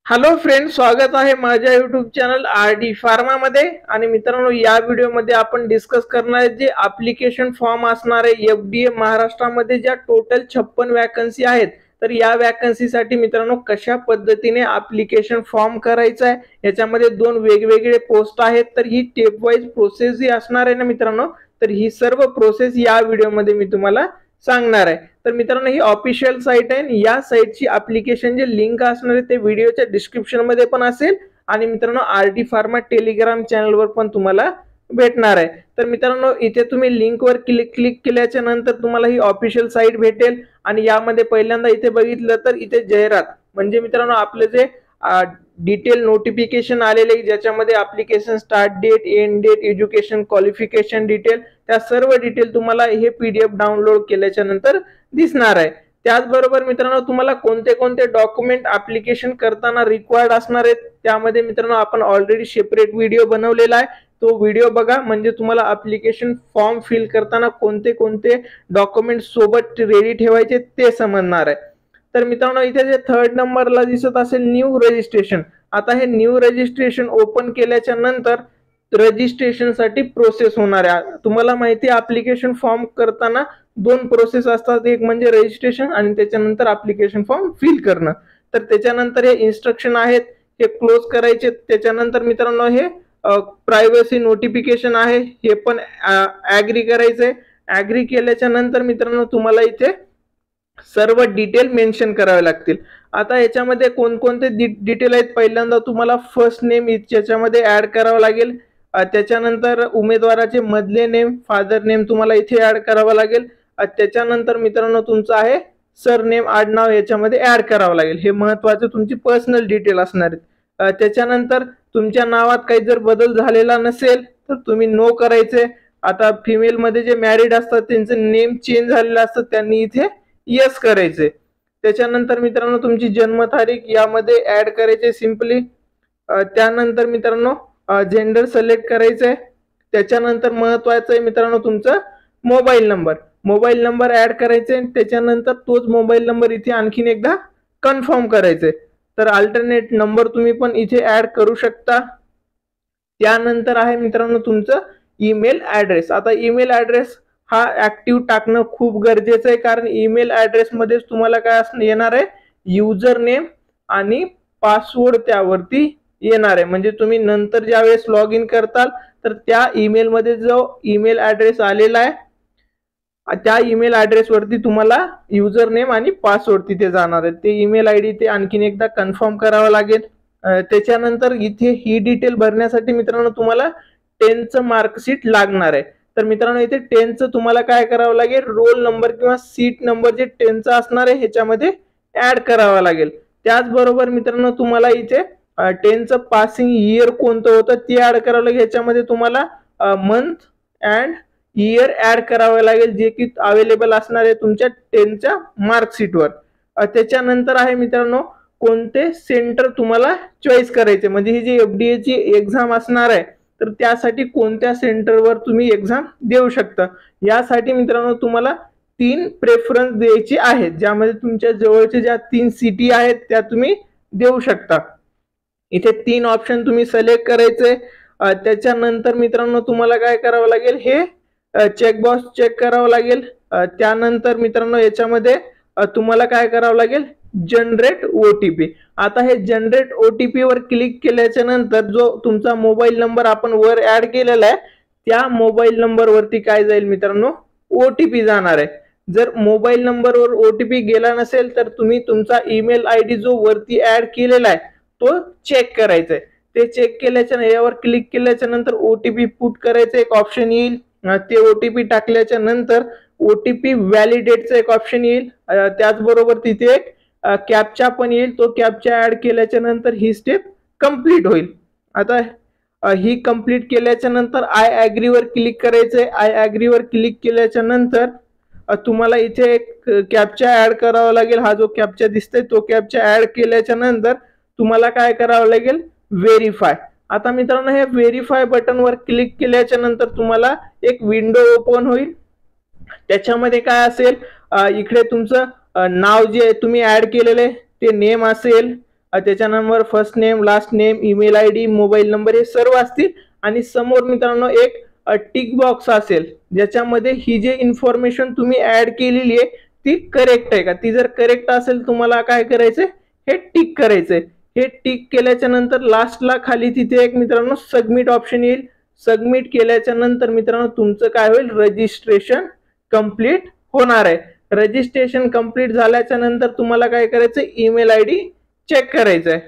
Hello friend, स्वागत आहे माझ्या YouTube channel R D pharma मध्ये। आणि मित्रांनो, या व्हिडिओमध्ये आपण डिस्कस करणार आहे जे ऍप्लिकेशन फॉर्म असणार आहे एफडीए महाराष्ट्रामध्ये ज्या टोटल 56 वॅकन्सी आहेत। तर या वॅकन्सी साठी मित्रांनो कशा पद्धतीने ऍप्लिकेशन फॉर्म करायचा आहे, याच्यामध्ये दोन वेगवेगळे पोस्ट आहेत। तर ही स्टेप वाइज प्रोसेस जी असणार आहे ना मित्रांनो, तर ही सर्व प्रोसेस या व्हिडिओमध्ये मी तुम्हाला सांगणार आहे। तर मित्रांनो, ही ऑफिशियल साइट आहे। या साइटची ऍप्लिकेशन जे लिंक असणार आहे ते व्हिडिओच्या डिस्क्रिप्शन मध्ये पण असेल आणि मित्रांनो आरडी फार्मा टेलिग्राम चॅनलवर पण तुम्हाला भेटणार आहे। तर मित्रांनो, इथे तुम्ही लिंकवर क्लिक केल्याच्या नंतर तुम्हाला ही ऑफिशियल साइट भेटेल आणि यामध्ये पहिल्यांदा इथे बघितलं तर इथे जाहिरात म्हणजे मित्रांनो आपले जे डिटेल नोटिफिकेशन आलेले ज्याच्यामध्ये application start date, end date, education qualification detail, त्या सर्व डिटेल तुम्हाला हे पीडीएफ डाउनलोड केल्याच्या नंतर दिसणार आहे। त्याचबरोबर मित्रांनो, तुम्हाला कोणते कोणते डॉक्युमेंट ऍप्लिकेशन करताना रिक्वायर्ड असणार आहेत त्यामध्ये मित्रांनो आपण ऑलरेडी सेपरेट व्हिडिओ बनवलेला आहे। तो व्हिडिओ बघा, म्हणजे तुम्हाला ऍप्लिकेशन फॉर्म फिल करताना कोणते कोणते डॉक्युमेंट सोबत रेडी ठेवायचे ते समजणार आहे। तर मित्रांनो, इथे जे थर्ड नंबरला दिसत असेल न्यू रजिस्ट्रेशन, आता हे न्यू रजिस्ट्रेशन ओपन केल्याच्या नंतर रजिस्ट्रेशन साठी प्रोसेस होणार आहे। तुम्हाला माहिती आहे ऍप्लिकेशन फॉर्म करताना दोन प्रोसेस असतात, एक म्हणजे रजिस्ट्रेशन आणि त्याच्यानंतर ऍप्लिकेशन फॉर्म फिल करणं। तर त्याच्यानंतर हे इन्स्ट्रक्शन आहेत हे क्लोज करायचे। त्याच्यानंतर मित्रांनो हे प्रायव्हसी नोटिफिकेशन आहे हे पण ऍग्री करायचंय। ऍग्री केल्याच्या नंतर मित्रांनो तुम्हाला इथे सर्व डिटेल मेन्शन करावे लागतील। आता याच्यामध्ये कोणकोणते डिटेल आहेत, पहिल्यांदा तुम्हाला फर्स्ट नेम याच्यामध्ये ऍड करावं लागेल। त्याच्यानंतर उमेदवाराचे मधले नेम, फादर नेम तुम्हाला इथे ऍड करावं लागेल। त्याच्यानंतर मित्रांनो तुमचं आहे सरनेम, आडनाव याच्यामध्ये ऍड करावं लागेल। हे महत्त्वाचं तुमची पर्सनल डिटेल असणार आहेत। त्याच्यानंतर तुमच्या नावात काही जर बदल झालेला नसेल तर तुम्ही नो करायचे। आता फिमेल मध्ये जे मॅरिड असतात त्यांचं नेम चेंज झालेलं असतं त्यांनी इथे यस करायचे। त्याच्यानंतर मित्रांनो तुमची जन्मतारीख यामध्ये ऍड करायचे सिंपली। त्यानंतर मित्रांनो जेंडर सिलेक्ट करायचंय। त्याच्यानंतर महत्त्वाचं आहे मित्रांनो तुमचा मोबाईल नंबर ऍड करायचे। त्याच्यानंतर तोच मोबाईल नंबर इथे आणखीन एकदा कन्फर्म करायचे। तर अल्टरनेट नंबर तुम्ही पण इथे ऍड करू शकता। त्यानंतर आहे मित्रांनो तुमचं ईमेल ऍड्रेस। आता ईमेल ऍड्रेस हा ऍक्टिव्ह टाकणं खूप गरजेचं आहे, कारण ईमेल ऍड्रेस मध्येच तुम्हाला काय येणार आहे, युजर नेम आणि पासवर्ड त्यावरती येणार आहे। म्हणजे तुम्ही नंतर ज्यावेळेस लॉग इन करताल तर त्या ईमेल मध्ये जो ईमेल ऍड्रेस आलेला आहे त्या ईमेल ऍड्रेस वरती तुम्हाला युजर नेम आणि पासवर्ड तिथे जाणार आहे। ते ईमेल आयडी ते आणखीन एकदा कन्फर्म करावं लागेल। त्याच्यानंतर इथे ही डिटेल भरण्यासाठी मित्रांनो तुम्हाला 10चं मार्कशीट लागणार आहे। तर मित्रांनो इथे 10चं तुम्हाला काय करावं लागेल, रोल नंबर किंवा सीट नंबर जे 10चा असणार आहे ह्याच्यामध्ये ऍड करावा लागेल। त्याचबरोबर मित्रांनो तुम्हाला इथे 10चं पासिंग इयर कोणतं होतं ते ऍड करावं लागेल। ह्याच्यामध्ये तुम्हाला मंथ अँड इयर ऍड करावं लागेल जे की अवेलेबल असणार आहे तुमच्या 10च्या मार्कशीटवर। त्याच्यानंतर आहे मित्रांनो कोणते सेंटर तुम्हाला चॉईस करायचे, म्हणजे ही जी एफडीए ची एक्झाम असणार आहे तर त्यासाठी कोणत्या सेंटरवर तुम्ही एक्झाम देऊ शकता। यासाठी मित्रांनो तुम्हाला 3 प्रेफरन्स द्यायची आहेत, ज्यामध्ये तुमच्या जवळच्या ज्या 3 सिटी आहेत त्या तुम्ही देऊ शकता। इथे 3 ऑप्शन तुम्ही सिलेक्ट करायचे। त्याच्यानंतर मित्रांनो तुम्हाला काय करावं लागेल, हे चेकबॉक्स चेक करावं लागेल। त्यानंतर मित्रांनो याच्यामध्ये तुम्हाला काय करावं लागेल, जनरेट ओटीपी। आता हे जनरेट ओटीपी वर क्लिक केल्याच्या नंतर जो तुमचा मोबाईल नंबर आपण वर ऍड केलेला आहे त्या मोबाईल नंबर वरती काय जाईल मित्रांनो, ओटीपी जाणार आहे। जर मोबाईल नंबरवर ओटीपी गेला नसेल तर तुम्ही तुमचा ईमेल आयडी जो वरती ऍड केलेला आहे तो चेक करायचा आहे। ते चेक केल्याच्या यावर क्लिक केल्याच्या नंतर ओटीपी पुट करायचं एक ऑप्शन येईल। ते ओटीपी टाकल्याच्या नंतर ओटीपी व्हॅलिडेटचं एक ऑप्शन येईल। त्याचबरोबर तिथे एक कॅप्चा पण येईल, तो कॅप्चा ऍड केल्याच्या नंतर ही स्टेप कंप्लीट होईल। आता ही कंप्लीट केल्याच्या नंतर आय ऍग्री वर क्लिक करायचंय। आय ऍग्री वर क्लिक केल्याच्या नंतर तुम्हाला इथे एक कॅप्चा ऍड करावा लागेल। हा जो कॅप्चा दिसतोय तो कॅप्चा ऍड केल्याच्या नंतर तुम्हाला काय करावं लागेल, व्हेरीफाय। आता मित्रांनो हे व्हेरीफाय बटन वर क्लिक केल्याच्या नंतर तुम्हाला एक विंडो ओपन होईल। त्याच्यामध्ये काय असेल, इकडे तुमचं नाव जे तुम्ही ऍड केलेले ते नेम असेल। त्याच्यानंतर first name, last name, email I D, mobile number हे सर्व असतील आणि समोर मित्रांनो एक टिक बॉक्स असेल ज्याच्यामध्ये ही जे इन्फॉर्मेशन तुम्ही ऍड केलेली आहे ती करेक्ट आहे का. ती जर करेक्ट असेल तुम्हाला काय करायचंय, हे टिक करायचंय. हे टिक केल्याच्या नंतर लास्टला खाली तिथे एक मित्रांनो सबमिट ऑप्शन येईल. सबमिट केल्याच्या नंतर मित्रांनो तुमचं काय होईल, रजिस्ट्रेशन कंप्लीट होणार आहे. रजिस्ट्रेशन कंप्लीट झाल्याच्या नंतर तुम्हाला काय करायचं, ईमेल आय डी चेक करायचा आहे.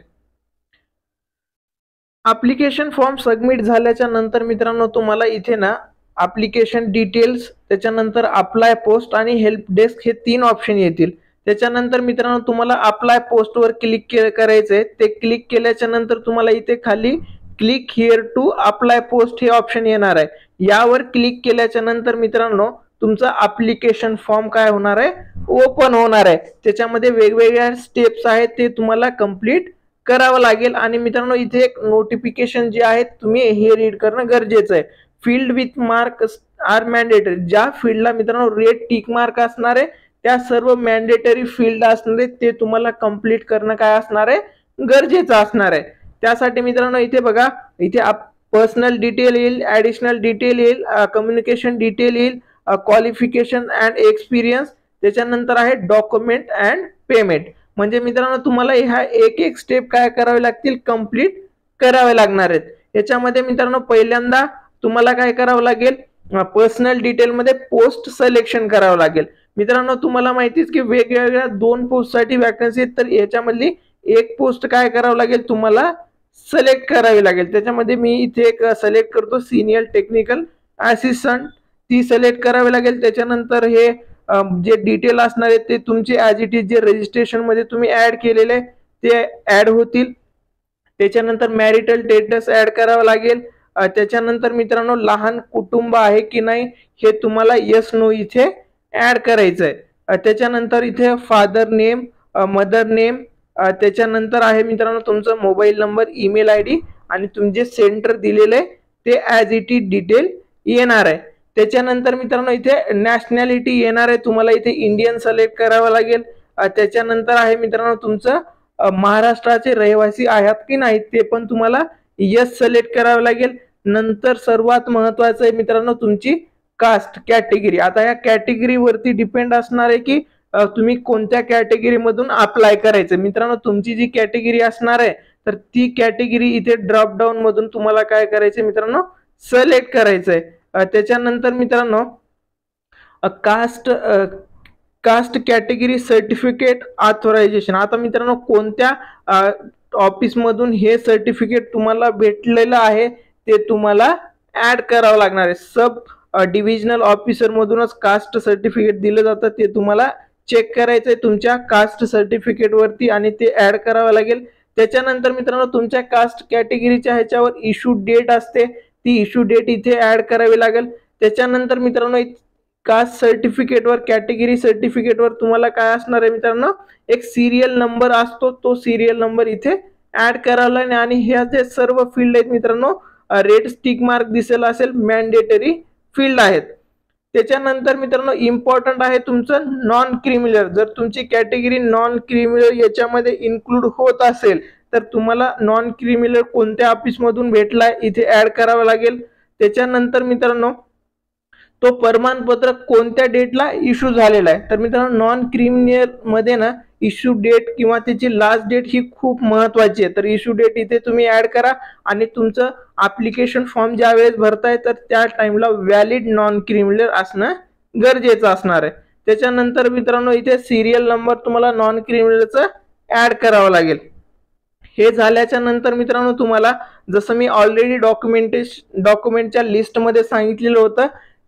ऍप्लिकेशन फॉर्म सबमिट झाल्याच्या नंतर मित्रांनो तुम्हाला इथे ना ऍप्लिकेशन डिटेल्स, त्याच्यानंतर अप्लाय पोस्ट आणि हेल्प डेस्क हे 3 ऑप्शन येतील. त्याच्यानंतर मित्रांनो तुम्हाला अप्लाय पोस्टवर क्लिक करायचंय. ते क्लिक केल्याच्या नंतर तुम्हाला इथे खाली click here to apply post हे ऑप्शन येणार आहे. यावर क्लिक केल्याच्या नंतर मित्रांनो तुमचा ऍप्लिकेशन फॉर्म काय होणार आहे, ओपन होणार आहे. त्याच्यामध्ये वेगवेगळ्या स्टेप्स आहेत ते तुम्हाला कंप्लीट करावं लागेल. आणि मित्रांनो इथे एक नोटिफिकेशन जे आहे तुम्ही हे रीड करणं गरजेचं आहे. Field with mark are mandatory. ज्या फील्डला मित्रांनो रेड टिक मार्क असणार आहे त्या सर्व मॅन्डेटरी फील्ड असणार आहे ते तुम्हाला कंप्लीट करणं काय असणार आहे, गरजेचं असणार आहे. त्यासाठी मित्रांनो इथे बघा, इथे पर्सनल डिटेल येईल, ऍडिशनल डिटेल येईल, कम्युनिकेशन डिटेल येईल, क्वालिफिकेशन अँड एक्सपिरियन्स, त्याच्यानंतर आहे डॉक्युमेंट अँड पेमेंट. म्हणजे मित्रांनो तुम्हाला ह्या एक एक स्टेप काय करावे लागतील, कंप्लीट करावे लागणार आहेत. याच्यामध्ये मित्रांनो पहिल्यांदा तुम्हाला काय करावं लागेल, पर्सनल डिटेल मध्ये पोस्ट सिलेक्शन करावं लागेल. मित्रांनो तुम्हाला माहितीच की वेगवेगळ्या 2 पोस्टसाठी वॅकन्सी आहेत, तर याच्यामधली एक पोस्ट काय करावं लागेल, तुम्हाला सिलेक्ट करावी लागेल. त्याच्यामध्ये मी इथे एक सिलेक्ट करतो, सिनियर टेक्निकल असिस्टंट, ती सिलेक्ट करावी लागेल. त्याच्यानंतर हे जे डिटेल असणार आहे ते तुमचे ॲज इट इज जे रजिस्ट्रेशन मध्ये तुम्ही ऍड केलेले ते ऍड होतील. त्याच्यानंतर मॅरिटल स्टेटस ऍड करावं लागेल. त्याच्यानंतर मित्रांनो लहान कुटुंब आहे की नाही हे तुम्हाला येस नो इथे ऍड करायचं आहे. त्याच्यानंतर इथे फादर नेम, मदर नेम, त्याच्यानंतर आहे मित्रांनो तुमचा mobile number, email I D आणि तुमचे सेंटर दिलेले ते ॲज इट इज डिटेल येणार आहे. त्याच्यानंतर मित्रांनो इथे नॅशनॅलिटी येणार आहे, तुम्हाला इथे इंडियन सिलेक्ट करावं लागेल. त्याच्यानंतर आहे मित्रांनो तुमचं महाराष्ट्राचे रहिवासी आहात की नाही ते पण तुम्हाला यस सिलेक्ट करावं लागेल. नंतर सर्वात महत्वाचं आहे मित्रांनो तुमची कास्ट कॅटेगरी. आता या कॅटेगरी वरती डिपेंड असणार आहे की तुम्ही कोणत्या कॅटेगरी मधून अप्लाय करायचं. मित्रांनो तुमची जी कॅटेगरी असणार आहे तर ती कॅटेगरी इथे ड्रॉप डाऊन मधून तुम्हाला काय करायचं मित्रांनो, सिलेक्ट करायचंय. त्याच्यानंतर मित्रांनो कास्ट कॅटेगरी सर्टिफिकेट ऑथरायझेशन. आता मित्रांनो कोणत्या ऑफिस मधून हे सर्टिफिकेट तुम्हाला भेटलेलं आहे ते तुम्हाला ऍड करावं लागणार आहे. सब डिव्हिजनल ऑफिसर मधूनच कास्ट सर्टिफिकेट दिलं जातं, ते तुम्हाला चेक करायचंय तुमच्या कास्ट सर्टिफिकेट वरती आणि ते ऍड करावं लागेल. त्याच्यानंतर मित्रांनो तुमच्या कास्ट कॅटेगरीच्या ह्याच्यावर इश्यू डेट असते, ती इश्यू डेट इथे ऍड करावी लागेल. त्याच्यानंतर मित्रांनो कास्ट सर्टिफिकेटवर, कॅटेगरी सर्टिफिकेटवर तुम्हाला काय असणार आहे मित्रांनो, एक सिरियल नंबर असतो, तो सिरियल नंबर इथे ऍड करावा लागेल. आणि ह्या जे सर्व फील्ड आहेत मित्रांनो रेड स्टिक मार्क दिसेल असेल, मॅन्डेटरी फील्ड आहेत. त्याच्यानंतर मित्रांनो इम्पॉर्टंट आहे तुमचं नॉन क्रिमिनल. जर तुमची कॅटेगरी नॉन क्रिमिनल याच्यामध्ये इन्क्लूड होत असेल तर तुम्हाला नॉन क्रिमिनल कोणत्या ऑफिस मधून भेटलाय इथे ऍड करावं लागेल. त्याच्यानंतर मित्रांनो तो प्रमाणपत्र कोणत्या डेटला इश्यू झालेला आहे. तर मित्रांनो नॉन क्रिमिनल मध्ये ना इश्यू डेट किंवा त्याची लास्ट डेट ही खूप महत्वाची आहे. तर इश्यू डेट इथे तुम्ही ऍड करा आणि तुमचं ऍप्लिकेशन फॉर्म ज्या वेळेस भरताय तर त्या टाइमला व्हॅलिड नॉन क्रिमिनल असणं गरजेचं असणार आहे. त्याच्यानंतर मित्रांनो इथे सिरियल नंबर तुम्हाला नॉन क्रिमिनलचं ऍड करावं लागेल. हे झाल्याच्या नंतर मित्रांनो तुम्हाला जसं मी ऑलरेडी डॉक्युमेंटच्या लिस्टमध्ये सांगितलेलं होतं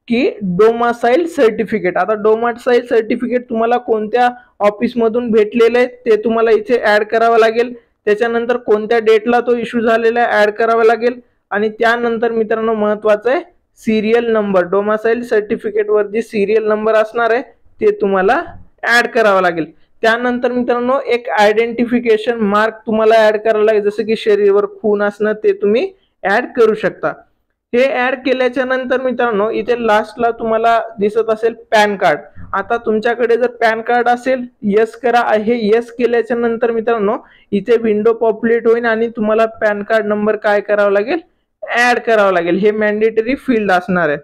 की डोमासाईल सर्टिफिकेट. आता डोमासाईल सर्टिफिकेट तुम्हाला कोणत्या ऑफिस मधून भेटलेलं आहे ते तुम्हाला इथे ऍड करावं लागेल. त्याच्यानंतर कोणत्या डेटला तो इश्यू झालेला आहे ऍड करावा लागेल. आणि त्यानंतर मित्रांनो महत्वाचं आहे सिरियल नंबर. डोमासाईल सर्टिफिकेट वर जे सिरियल नंबर असणार आहे ते तुम्हाला ऍड करावा लागेल. त्यानंतर मित्रांनो एक आयडेंटिफिकेशन मार्क तुम्हाला ऍड करावं लागेल, जसं की शरीरावर खून असणं ते तुम्ही ऍड करू शकता. हे ऍड केल्याच्या नंतर मित्रांनो इथे लास्टला तुम्हाला दिसत असेल पॅन कार्ड. आता तुमच्याकडे जर पॅन कार्ड असेल यस करा. हे यस केल्याच्या नंतर मित्रांनो इथे विंडो पॉप्युलेट होईल आणि तुम्हाला पॅन कार्ड नंबर काय करावा लागेल, ऍड करावा लागेल. हे मॅन्डेटरी फील्ड असणार आहे.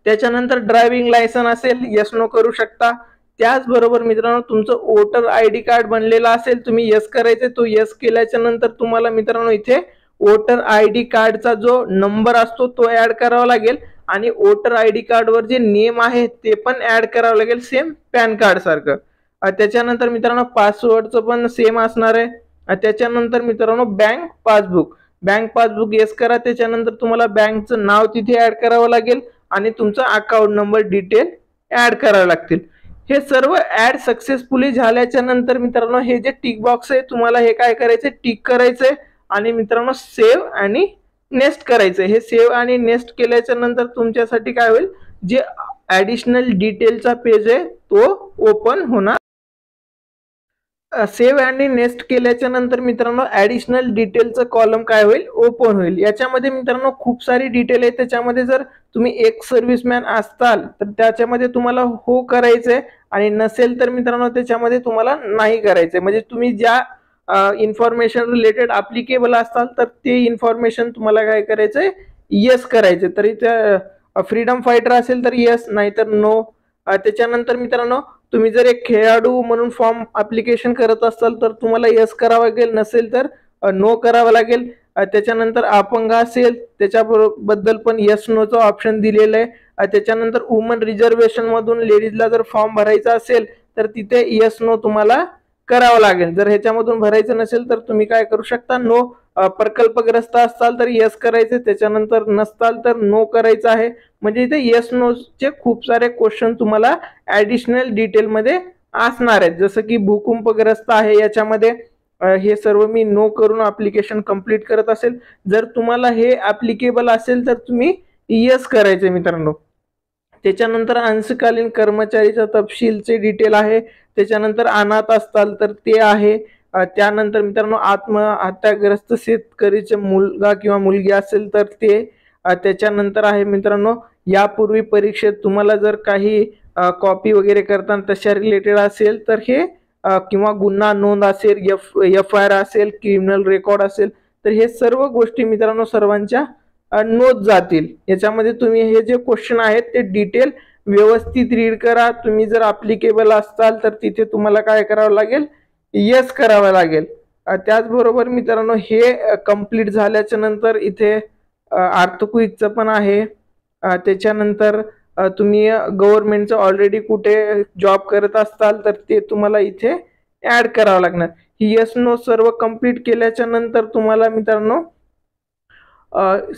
त्याच्यानंतर ड्रायव्हिंग लायसन असेल यस नो करू शकता. त्याचबरोबर मित्रांनो तुमचं वोटर आयडी कार्ड बनलेला असेल तुम्ही यस करायचे. तो यस केल्याच्या नंतर तुम्हाला मित्रांनो इथे वोटर आयडी कार्डचा जो नंबर असतो तो ऍड करावा लागेल आणि वोटर आयडी कार्डवर जे नेम आहे ते पण ऍड करावं लागेल सेम पॅन कार्ड सारखं. त्याच्यानंतर मित्रांनो पासवर्डचं पण सेम असणार आहे. त्याच्यानंतर मित्रांनो बँक पासबुक यस करा. त्याच्यानंतर तुम्हाला बँकचं नाव तिथे ऍड करावं लागेल आणि तुमचा अकाउंट नंबर डिटेल ऍड करावे लागतील. हे सर्व ऍड सक्सेसफुली झाल्याच्या नंतर मित्रांनो हे जे टिक बॉक्स आहे तुम्हाला हे काय करायचे, टिक करायचंय आणि मित्रांनो सेव्ह आणि नेक्स्ट करायचंय. हे सेव्ह आणि नेक्स्ट केल्याच्या नंतर तुमच्यासाठी काय होईल, जे ऍडिशनल डिटेलचा पेज आहे तो ओपन होणार. सेव्ह आणि नेक्स्ट केल्याच्या नंतर मित्रांनो ऍडिशनल डिटेलचं कॉलम काय होईल, ओपन होईल. याच्यामध्ये मित्रांनो खूप सारी डिटेल आहे. त्याच्यामध्ये जर तुम्ही एक सर्व्हिसमॅन असताल तर त्याच्यामध्ये तुम्हाला हो करायचंय आणि नसेल तर मित्रांनो त्याच्यामध्ये तुम्हाला नाही करायचंय. म्हणजे तुम्ही ज्या इन्फॉर्मेशन रिलेटेड ऍप्लिकेबल असताल तर ते इन्फॉर्मेशन तुम्हाला काय करायचंय, येस करायचे. तरी त्या फ्रीडम फायटर असेल तर येस, नाहीतर नो. त्याच्यानंतर मित्रांनो तुम्ही जर एक खेळाडू म्हणून फॉर्म ऍप्लिकेशन करत असाल तर तुम्हाला यस करावं लागेल, नसेल तर नो करावं लागेल. त्याच्यानंतर अपंग असेल त्याच्याबद्दल पण यस नोचं ऑप्शन दिलेलं आहे. त्याच्यानंतर वुमन रिझर्वेशन मधून लेडीजला जर फॉर्म भरायचा असेल तर तिथे यस नो तुम्हाला करावं लागेल. जर ह्याच्यामधून भरायचं नसेल तर तुम्ही काय करू शकता, नो. प्रकल्पग्रस्त असाल तर यस करायचे, त्याच्यानंतर नसताल तर नो करायचं आहे. म्हणजे इथे येस नो चे खूप सारे क्वेश्चन तुम्हाला ऍडिशनल डिटेल मध्ये असणार आहेत. जसं की भूकंपग्रस्त आहे, याच्यामध्ये हे सर्व मी नो करून ऍप्लिकेशन कंप्लीट करत असेल. जर तुम्हाला हे ऍप्लिकेबल असेल तर तुम्ही येस करायचे मित्रांनो. त्याच्यानंतर अंशकालीन कर्मचारीचा तपशीलचे डिटेल आहे. त्याच्यानंतर अनाथ असताल तर ते आहे. त्यानंतर मित्रांनो आत्महत्याग्रस्त शेतकरीचे मुलगा किंवा मुलगी असेल तर ते. त्याच्यानंतर आहे मित्रांनो यापूर्वी परीक्षेत तुम्हाला जर काही कॉपी वगैरे करताना तशा रिलेटेड असेल तर हे किंवा गुन्हा नोंद असेल, FIR असेल, क्रिमिनल रेकॉर्ड असेल तर हे सर्व गोष्टी मित्रांनो सर्वांच्या नोंद जातील. याच्यामध्ये तुम्ही हे जे क्वेश्चन आहेत ते डिटेल व्यवस्थित रीड करा. तुम्ही जर ऍप्लिकेबल असताल तर तिथे तुम्हाला काय करावं लागेल, येस करावं लागेल. त्याचबरोबर मित्रांनो हे कंप्लीट झाल्याच्या नंतर इथे अर्थक्विकचं पण आहे. त्याच्यानंतर तुम्ही गव्हर्नमेंटचं ऑलरेडी कुठे जॉब करत असताल तर ते तुम्हाला इथे ऍड करावं लागणार. ही येस नो सर्व कंप्लीट केल्याच्या नंतर तुम्हाला मित्रांनो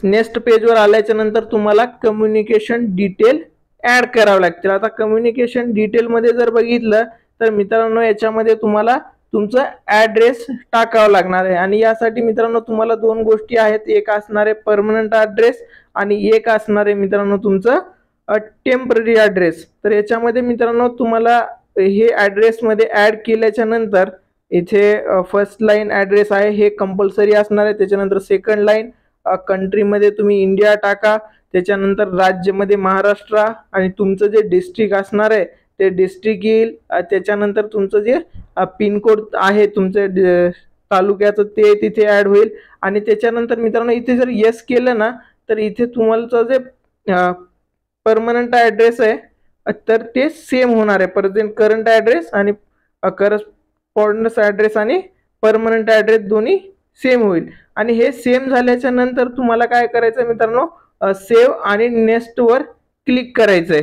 नेक्स्ट पेजवर आल्याच्या नंतर तुम्हाला कम्युनिकेशन डिटेल ऍड करावं लागतील. आता कम्युनिकेशन डिटेल मध्ये जर बघितलं तर मित्रांनो याच्यामध्ये तुम्हाला तुमचा ऍड्रेस टाकावा लागणार आहे आणि यासाठी मित्रांनो तुम्हाला दोन गोष्टी आहेत. एक असणार आहे परमनंट ऍड्रेस आणि एक असणार आहे मित्रांनो तुमचं टेम्पररी ऍड्रेस. तर याच्यामध्ये मित्रांनो तुम्हाला हे ऍड्रेस मध्ये ऍड केल्याच्या नंतर इथे फर्स्ट लाईन ऍड्रेस आहे हे कंपल्सरी असणार आहे. त्याच्यानंतर सेकंड लाईन कंट्रीमध्ये तुम्ही इंडिया टाका. त्याच्यानंतर राज्यामध्ये महाराष्ट्र आणि तुमचं जे डिस्ट्रिक्ट असणार आहे ते डिस्ट्रिक्ट येईल. त्याच्यानंतर तुमचं जे पिनकोड आहे तुमचं तालुक्याचं ते तिथे ऍड होईल. आणि त्याच्यानंतर मित्रांनो इथे जर येस केलं ना तर इथे तुम्हाला जे परमनंट ऍड्रेस आहे तर ते सेम होणार आहे. प्रेझेंट करंट ऍड्रेस आणि करस्पॉन्डन्स ऍड्रेस आणि परमनंट ऍड्रेस दोन्ही सेम होईल. आणि हे सेम झाल्याच्या नंतर तुम्हाला काय करायचं मित्रांनो, सेव्ह आणि नेक्स्ट वर क्लिक करायचंय.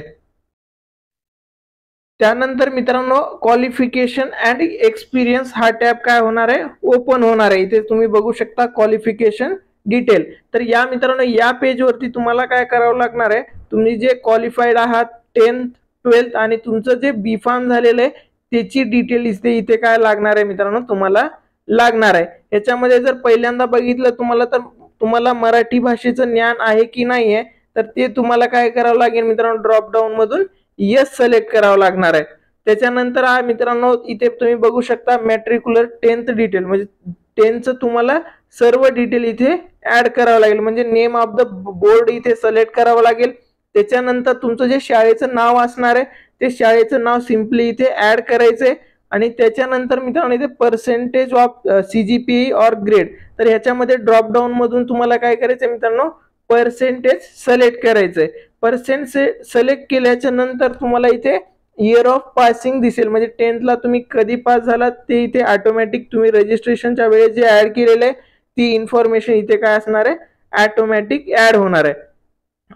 त्यानंतर मित्रांनो क्वालिफिकेशन अँड एक्सपिरियन्स हा टॅब काय होणार आहे, ओपन होणार आहे. इथे तुम्ही बघू शकता क्वालिफिकेशन डिटेल. तर या मित्रांनो या पेजवरती तुम्हाला काय करावं लागणार आहे, तुम्ही जे क्वालिफाईड आहात 10th 12th आणि तुमचं जे बी फार्म झालेलं आहे त्याची डिटेल इथे काय लागणार आहे मित्रांनो, तुम्हाला लागणार आहे. याच्यामध्ये जर पहिल्यांदा बघितलं तुम्हाला तर तुम्हाला मराठी भाषेचं ज्ञान आहे की नाही आहे तर ते तुम्हाला काय करावं लागेल मित्रांनो, ड्रॉप डाऊन मधून येस सिलेक्ट करावं लागणार आहे. त्याच्यानंतर मित्रांनो इथे तुम्ही बघू शकता मॅट्रिक्युलर 10th डिटेल म्हणजे टेनचं तुम्हाला सर्व डिटेल इथे ऍड करावं लागेल, म्हणजे नेम ऑफ द बोर्ड इथे सिलेक्ट करावं लागेल. त्याच्यानंतर तुमचं जे शाळेचं नाव असणार आहे ते शाळेचं नाव सिम्पली इथे ऍड करायचंय. आणि त्याच्यानंतर मित्रांनो इथे पर्सेंटेज ऑफ CGPA और ग्रेड, तर ह्याच्यामध्ये ड्रॉप डाऊन मधून तुम्हाला काय करायचंय मित्रांनो, पर्सेंटेज सिलेक्ट करायचंय. पर्सेंट सिलेक्ट केल्याच्या नंतर तुम्हाला इथे इयर ऑफ पासिंग दिसेल, म्हणजे 10th ला तुम्ही कधी पास झालात ते इथे ऑटोमॅटिक तुम्ही रजिस्ट्रेशनच्या वेळेस जे ऍड केलेलं आहे ती इन्फॉर्मेशन इथे काय असणार आहे, ऑटोमॅटिक ऍड होणार आहे.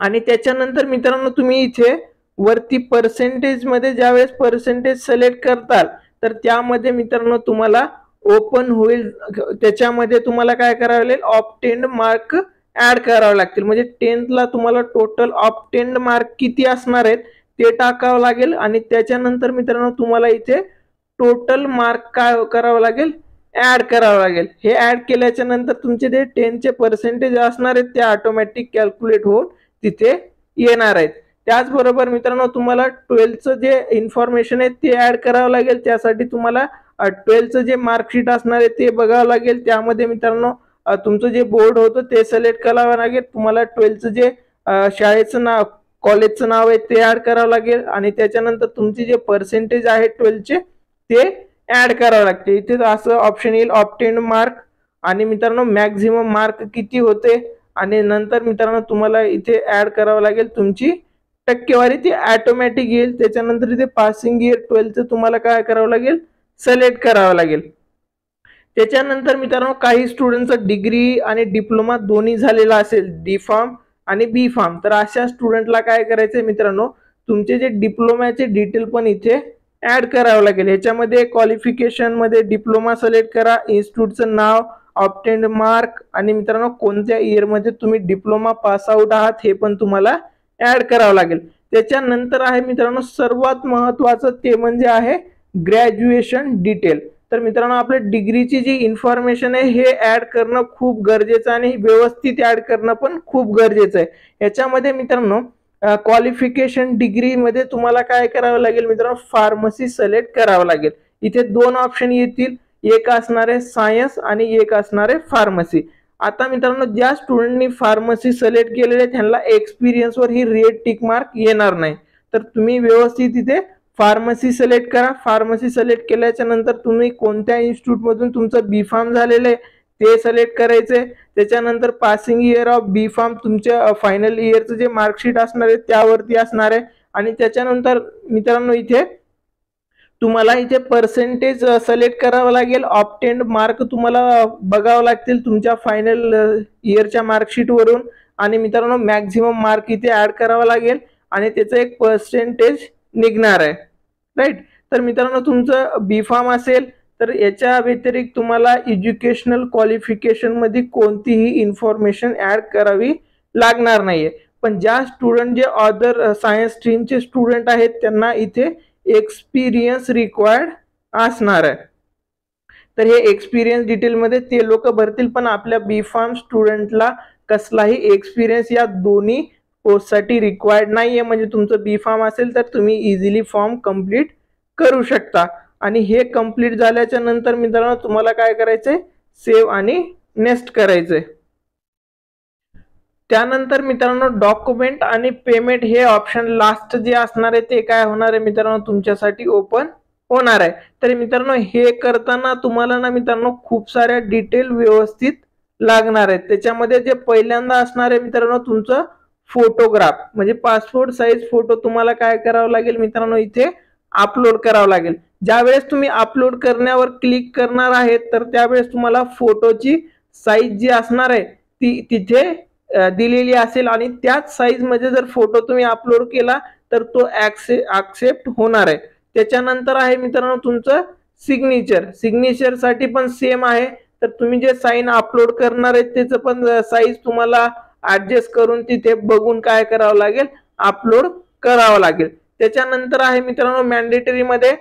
आणि त्याच्यानंतर मित्रांनो तुम्ही इथे वरती पर्सेंटेज मध्ये ज्यावेळेस पर्सेंटेज सिलेक्ट करताल तर त्यामध्ये मित्रांनो तुम्हाला ओपन होईल, त्याच्यामध्ये तुम्हाला काय करावं लागेल, ऑब्टेन्ड मार्क ऍड करावे लागतील. म्हणजे 10th ला तुम्हाला टोटल ऑब्टेन्ड मार्क किती असणार आहेत ते टाकावं लागेल. आणि त्याच्यानंतर मित्रांनो तुम्हाला इथे टोटल मार्क काय करावं लागेल, ऍड करावं लागेल. हे ऍड केल्याच्या नंतर तुमचे जे 10चे पर्सेंटेज असणार आहेत ते ऑटोमॅटिक कॅल्क्युलेट होऊन तिथे येणार आहेत. त्याचबरोबर मित्रांनो तुम्हाला 12चं जे इन्फॉर्मेशन आहे ते ऍड करावं लागेल. त्यासाठी तुम्हाला 12चं जे मार्कशीट असणार आहे ते बघावं लागेल. त्यामध्ये मित्रांनो तुमचं जे बोर्ड होतं ते सिलेक्ट करावं लागेल. तुम्हाला 12चं जे शाळेचं नाव कॉलेजचं नाव आहे ते ऍड करावं लागेल. आणि त्याच्यानंतर तुमचे जे पर्सेंटेज आहे 12चे ते ऍड करावं लागते. इथे असं ऑप्शन येईल ऑब्टेन्ड मार्क, आणि मित्रांनो मॅक्झिमम मार्क किती होते, आणि नंतर मित्रांनो तुम्हाला इथे ऍड करावं लागेल तुमची टक्केवारी, ती ऑटोमॅटिक येईल. त्याच्यानंतर इथे पासिंग इयर 12चं तुम्हाला काय करावं लागेल, सिलेक्ट करावं लागेल. त्याच्यानंतर मित्रांनो काही स्टुडंटचं डिग्री आणि डिप्लोमा दोन्ही झालेला असेल, डी फार्म आणि बी फार्म, तर अशा स्टुडंटला काय करायचंय मित्रांनो, तुमचे जे डिप्लोमाचे डिटेल पण इथे ऍड करावं लागेल. ह्याच्यामध्ये क्वालिफिकेशन मध्ये डिप्लोमा सिलेक्ट करा, इन्स्टिट्यूटचं नाव, ऑब्टेन्ड मार्क, आणि मित्रांनो कोणत्या इयर मध्ये तुम्ही डिप्लोमा पास आउट आहात हे पण तुम्हाला ऍड करावं लागेल. त्याच्यानंतर आहे मित्रांनो सर्वात महत्वाचं ते म्हणजे आहे ग्रॅज्युएशन डिटेल. तर मित्रांनो आपल्या डिग्रीची जी इन्फॉर्मेशन आहे हे ऍड करणं खूप गरजेचं आणि व्यवस्थित ऍड करणं पण खूप गरजेचं आहे. याच्यामध्ये मित्रांनो क्वालिफिकेशन डिग्री मध्ये तुम्हाला काय करावं लागेल मित्रांनो, फार्मसी सिलेक्ट करावं लागेल. इथे दोन ऑप्शन येतील, एक असणार आहे सायन्स आणि एक असणार आहे फार्मसी. आता मित्रांनो ज्या स्टुडंटनी फार्मसी सिलेक्ट केलेले त्यांना एक्सपिरियन्सवर ही रेड टिक मार्क येणार नाही. तर तुम्ही व्यवस्थित इथे फार्मसी सिलेक्ट करा. फार्मसी सिलेक्ट केल्याच्या नंतर तुम्ही कोणत्या इन्स्टिट्यूट मधून तुमचं बी फार्म झालेलं आहे ते सिलेक्ट करायचे. त्याच्यानंतर passing year of B pharm तुमच्या फायनल इयरचं जे मार्कशीट असणार आहे त्यावरती असणार आहे. आणि त्याच्यानंतर मित्रांनो इथे तुम्हाला इथे पर्सेंटेज सिलेक्ट करावं लागेल. ऑब्टेन्ड मार्क तुम्हाला बघावं लागतील तुमच्या फायनल इयरच्या मार्कशीट वरून. आणि मित्रांनो मॅक्झिमम मार्क इथे ऍड करावा लागेल आणि त्याचं एक पर्सेंटेज निघणार आहे, राईट. तर मित्रांनो तुमचं बी फार्म असेल तर याच्या व्यतिरिक्त तुम्हाला एज्युकेशनल क्वालिफिकेशन मध्ये कोणतीही इन्फॉर्मेशन ऍड करावी लागणार नाहीये. पण ज्या स्टुडंट जे अदर सायन्स स्ट्रीमचे स्टुडंट आहेत त्यांना इथे एक्सपिरियन्स रिक्वायर्ड असणार आहे. तर हे एक्सपिरियन्स डिटेल मध्ये ते लोक भरतील, पण आपल्या बी फार्म स्टुडंटला कसलाही एक्सपिरियन्स या दोन्ही पोस्टसाठी रिक्वायर्ड नाहीये. म्हणजे तुमचं बी फार्म असेल तर तुम्ही इझिली फॉर्म कंप्लीट करू शकता. आणि हे कंप्लीट झाल्याच्या नंतर मित्रांनो तुम्हाला काय करायचंय, सेव्ह आणि नेक्स्ट करायचंय. त्यानंतर मित्रांनो डॉक्युमेंट आणि पेमेंट हे ऑप्शन लास्ट जे असणार आहे ते काय होणार आहे मित्रांनो तुमच्यासाठी ओपन होणार आहे. तर मित्रांनो हे करताना तुम्हाला ना मित्रांनो खूप साऱ्या डिटेल व्यवस्थित लागणार आहेत. त्याच्यामध्ये जे पहिल्यांदा असणार आहे मित्रांनो तुमचं फोटोग्राफ, म्हणजे पासपोर्ट साईज फोटो तुम्हाला काय करावं लागेल मित्रांनो इथे अपलोड करावं लागेल. ज्यावेळेस तुम्ही अपलोड करण्यावर क्लिक करणार आहेत तर त्यावेळेस तुम्हाला फोटोची साईज जी असणार आहे ती तिथे दिलेली असेल आणि त्याच साईज मध्ये जर फोटो तुम्ही अपलोड केला तर तो ऍक्सेप्ट होणार आहे. त्याच्यानंतर आहे मित्रांनो तुमचं सिग्नेचर. सिग्नेचर साठी पण सेम आहे. तर तुम्ही जे साइन अपलोड करणार आहेत त्याचं पण साईज तुम्हाला ऍडजस्ट करून तिथे बघून काय करावं लागेल, अपलोड करावं लागेल. त्याच्यानंतर आहे मित्रांनो मॅन्डेटरी मध्ये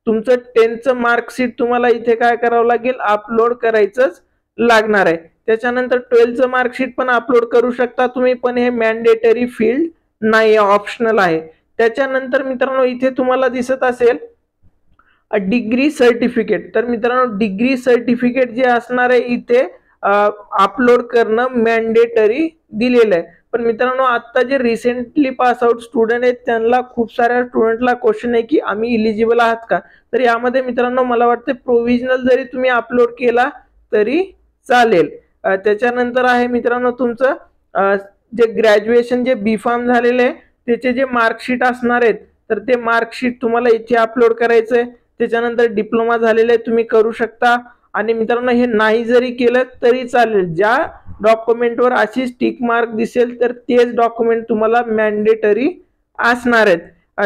तुमचं 10चं मार्कशीट तुम्हाला इथे काय करावं लागेल, अपलोड करायचंच लागणार आहे. त्याच्यानंतर 12चं मार्कशीट पण अपलोड करू शकता तुम्ही, पण हे मॅन्डेटरी फील्ड नाही, ऑप्शनल आहे. त्याच्यानंतर मित्रांनो इथे तुम्हाला दिसत असेल डिग्री सर्टिफिकेट. तर मित्रांनो डिग्री सर्टिफिकेट जे असणार आहे इथे अपलोड करणं मॅन्डेटरी दिलेलं आहे. पण मित्रांनो आता जे रिसेंटली पास आउट स्टुडंट आहेत त्यांना खूप साऱ्या स्टुडंटला क्वेश्चन आहे की आम्ही इलिजिबल आहात का. तर यामध्ये मित्रांनो मला वाटतं प्रोव्हिजनल जरी तुम्ही अपलोड केला तरी चालेल. त्याच्यानंतर आहे मित्रांनो तुमचं जे ग्रॅज्युएशन जे बी फार्म झालेले आहे त्याचे जे मार्कशीट असणार आहेत तर ते मार्कशीट तुम्हाला इथे अपलोड करायचं आहे. त्याच्यानंतर डिप्लोमा झालेले तुम्ही करू शकता. आणि मित्रांनो हे नाही जरी केलं तरी चालेल, ज्या डॉक्युमेंटवर अशी टिक मार्क दिसेल तर तेच डॉक्युमेंट तुम्हाला मॅन्डेटरी असणार आहेत.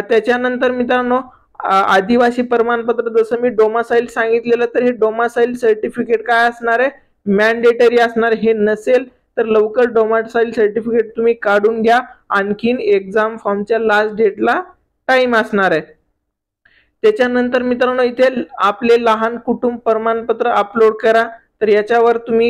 त्याच्यानंतर मित्रांनो आदिवासी प्रमाणपत्र जसं मी डोमासाईल सांगितलेलं तर हे डोमासाईल सर्टिफिकेट काय असणार आहे मॅन्डेटरी असणार. हे नसेल तर लवकर डोमासाईल सर्टिफिकेट तुम्ही काढून घ्या, आणखीन एक्झाम फॉर्मच्या लास्ट डेटला टाइम असणार आहे. त्याच्यानंतर मित्रांनो इथे आपले लहान कुटुंब प्रमाणपत्र अपलोड करा. तर याच्यावर तुम्ही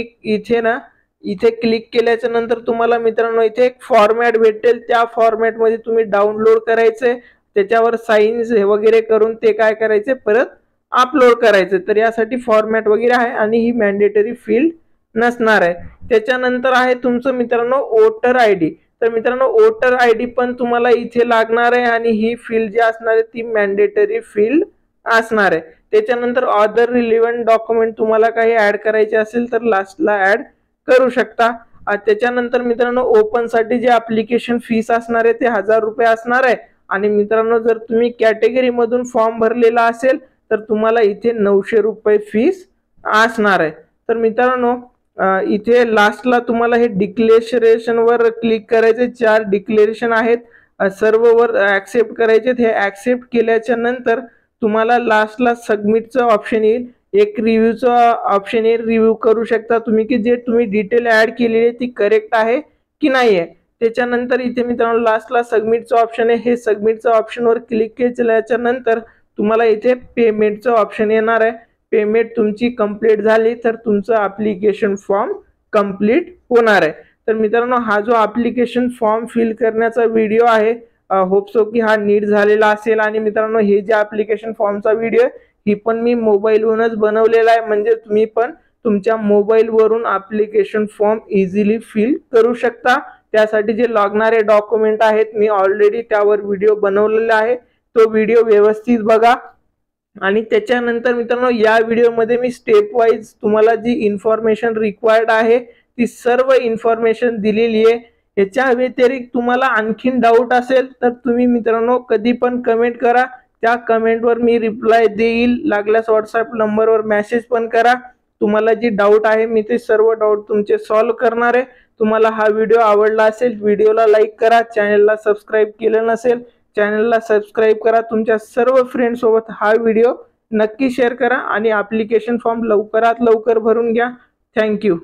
इथे क्लिक केल्याच्या नंतर तुम्हाला मित्रांनो इथे एक फॉर्मॅट भेटेल. त्या फॉर्मॅट मध्ये तुम्ही डाउनलोड करायचे, त्याच्यावर साइन्स वगैरे करून ते काय करायचे परत अपलोड करायचे. तर यासाठी फॉर्मॅट वगैरे आहे आणि ही मॅन्डेटरी फील्ड नसणार आहे. त्याच्यानंतर आहे तुमचं मित्रांनो वोटर आयडी. तर मित्रांनो वोटर आयडी पण तुम्हाला इथे लागणार आहे आणि ही फील्ड जी असणार आहे ती मॅन्डेटरी फील्ड असणार आहे. त्याच्यानंतर अदर रिलेव्हंट डॉक्युमेंट तुम्हाला काही ऍड करायचे असेल तर लास्टला ऍड करू शकता. त्याच्यानंतर मित्रांनो ओपन साठी जे ऍप्लिकेशन फीस असणार आहे ते 1000 रुपये असणार आहे. आणि मित्रांनो जर तुम्ही कॅटेगरी मधून फॉर्म भरलेला असेल तर तुम्हाला इथे 900 रुपये फीस असणार आहे. तर मित्रांनो इथे लास्टला तुम्हाला हे डिक्लेरेशन वर क्लिक करायचे. 4 डिक्लेरेशन आहेत, सर्व वर ऍक्सेप्ट करायचे. हे ऍक्सेप्ट केल्याच्या नंतर तुम्हाला लास्टला सबमिटचं ऑप्शन येईल, एक रिव्ह्यूचं ऑप्शन येईल. रिव्ह्यू करू शकता तुम्ही की जे तुम्ही डिटेल ऍड केलेली आहे ती करेक्ट आहे की नाही आहे. त्याच्यानंतर इथे मित्रांनो लास्टला सबमिटचं ऑप्शन आहे. हे सबमिटचं ऑप्शनवर क्लिक केल्याच्या नंतर तुम्हाला इथे पेमेंटचं ऑप्शन येणार आहे. पेमेंट तुमची कंप्लीट झाली तर तुमचं ऍप्लिकेशन फॉर्म कंप्लीट होणार आहे. तर मित्रांनो हा जो ऍप्लिकेशन फॉर्म फिल करण्याचा व्हिडिओ आहे होप सो की हा नीट झालेला असेल. आणि मित्रांनो हे जे ऍप्लिकेशन फॉर्मचा व्हिडिओ ही पण मी मोबाईलवरूनच बनवलेला आहे, म्हणजे तुम्ही पण तुमच्या मोबाईलवरून ऍप्लिकेशन फॉर्म इझिली फिल करू शकता. त्यासाठी जे लागणारे डॉक्युमेंट आहेत मी ऑलरेडी त्यावर व्हिडिओ बनवलेला आहे, तो व्हिडिओ व्यवस्थित बघा. आणि त्याच्यानंतर मित्रांनो या व्हिडिओमध्ये मी स्टेप वाईज तुम्हाला जी इन्फॉर्मेशन रिक्वायर्ड आहे ती सर्व इन्फॉर्मेशन दिलेली आहे. याच्या व्यतिरिक्त तुम्हाला आणखीन डाऊट असेल तर तुम्ही मित्रांनो कधी पण कमेंट करा, त्या कमेंटवर मी रिप्लाय देईल. लागल्यास व्हॉट्सअप नंबरवर मेसेज पण करा. तुम्हाला जी डाऊट आहे मी ते सर्व डाऊट तुमचे सॉल्व्ह करणार आहे. तुम्हाला हा व्हिडिओ आवडला असेल व्हिडिओला लाईक करा, चॅनलला सबस्क्राईब केलं नसेल चॅनलला सबस्क्राईब करा. तुमच्या सर्व फ्रेंड सोबत हा व्हिडिओ नक्की शेअर करा आणि ऍप्लिकेशन फॉर्म लवकरात लवकर भरून घ्या. थँक्यू.